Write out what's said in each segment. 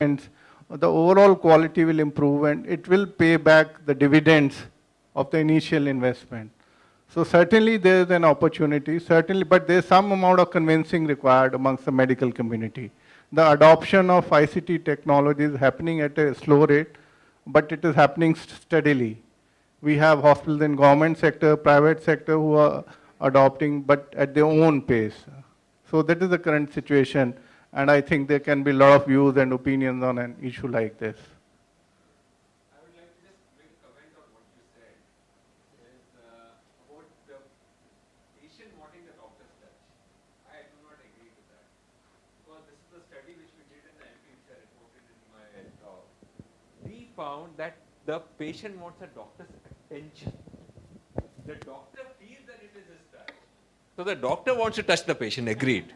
and the overall quality will improve and it will pay back the dividends of the initial investment. So certainly there is an opportunity, certainly, but there is some amount of convincing required amongst the medical community. The adoption of ICT technology is happening at a slow rate, but it is happening steadily. We have hospitals in government sector, private sector who are adopting, but at their own pace. So that is the current situation, and I think there can be a lot of views and opinions on an issue like this. I would like to just make a comment on what you said. Is about the patient wanting the doctor's touch. I do not agree with that. Because this is a study which we did in the MP, which I reported in my talk. We found that the patient wants a doctor's attention. The doctor feels that it is his touch. So the doctor wants to touch the patient, agreed.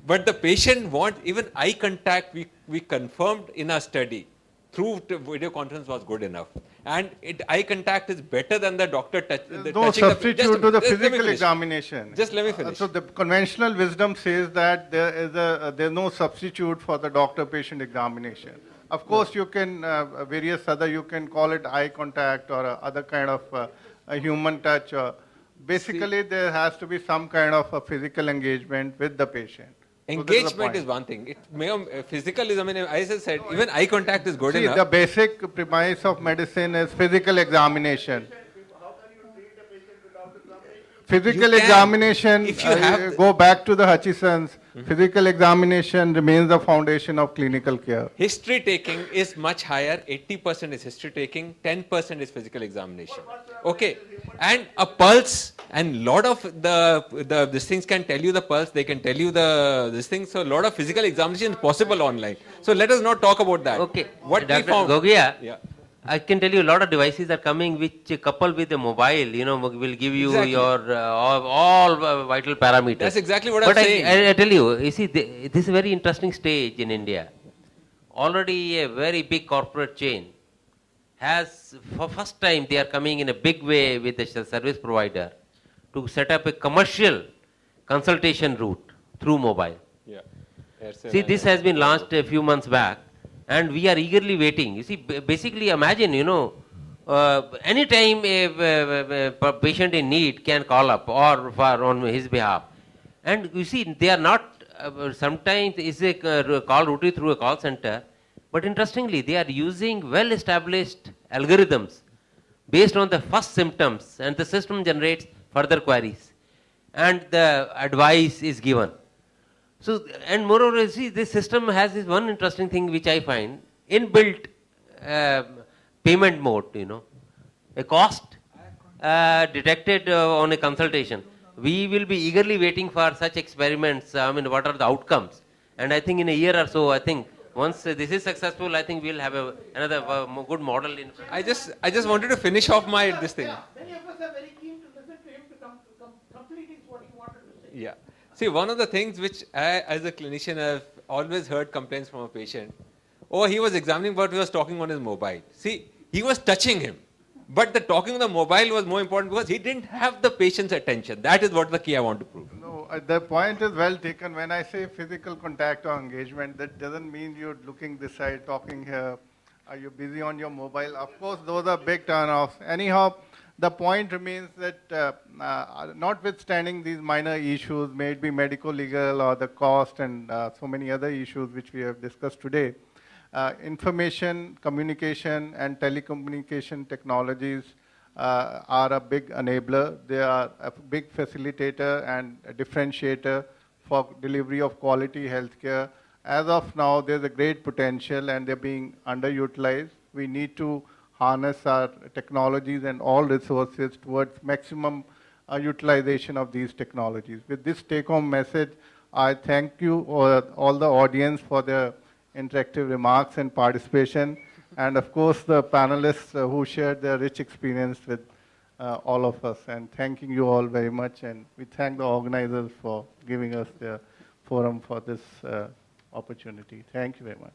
But the patient wants even eye contact, we confirmed in our study through video conference was good enough. And eye contact is better than the doctor touching. No substitute to the physical examination. Just let me finish. So the conventional wisdom says that there's no substitute for the doctor-patient examination. Of course, you can, you can call it eye contact or other kind of a human touch. Basically, there has to be some kind of a physical engagement with the patient. Engagement is one thing. It may physical is, I mean, as I said, even eye contact is good enough. The basic premise of medicine is physical examination. Physical examination, if you have go back to the Hutchison's, physical examination remains the foundation of clinical care. History taking is much higher, 80% is history taking, 10% is physical examination. Okay, and a pulse, and lot of these things can tell you the pulse, they can tell you this thing, so a lot of physical examination is possible online. So let us not talk about that. Okay, what Dr. we found. Gogia, Yeah. I can tell you a lot of devices are coming which coupled with the mobile, will give you your all vital parameters. That's exactly what I'm saying. But I tell you, see, this is a very interesting stage in India. Already a very big corporate chain has, for first time, they are coming in a big way with the service provider to set up a commercial consultation route through mobile. Yeah. See, this has been launched a few months back. And we are eagerly waiting. You see, basically imagine, anytime a patient in need can call up or on his behalf. And you see, they are not, sometimes it's a call routed through a call center. But interestingly, they are using well-established algorithms based on the first symptoms, and the system generates further queries. And the advice is given. So, and moreover, see, this system has this one interesting thing which I find, inbuilt payment mode, a cost detected on a consultation. We will be eagerly waiting for such experiments, what are the outcomes? And I think in a year or so, I think, once this is successful, I think we'll have another good model. I just wanted to finish off this thing. Many of us are very keen to listen to him to complete what he wanted to say. Yeah. See, one of the things which I, as a clinician, have always heard complaints from a patient. Oh, he was examining, but he was talking on his mobile. See, he was touching him. But the talking on the mobile was more important because he didn't have the patient's attention. That is what the key I want to prove. No, the point is well taken. When I say physical contact or engagement, that doesn't mean you're looking this side, talking here. Are you busy on your mobile? Of course, those are big turnoffs. Anyhow, the point remains that notwithstanding these minor issues, may it be medical, legal, or the cost, and so many other issues which we have discussed today, information, communication, and telecommunication technologies are a big enabler. They are a big facilitator and a differentiator for delivery of quality healthcare. As of now, there's a great potential and they're being underutilized. We need to harness our technologies and all resources towards maximum utilization of these technologies. With this take-home message, I thank you all the audience for their interactive remarks and participation, and of course the panelists who shared their rich experience with all of us. And thanking you all very much, and we thank the organizers for giving us the forum for this opportunity. Thank you very much.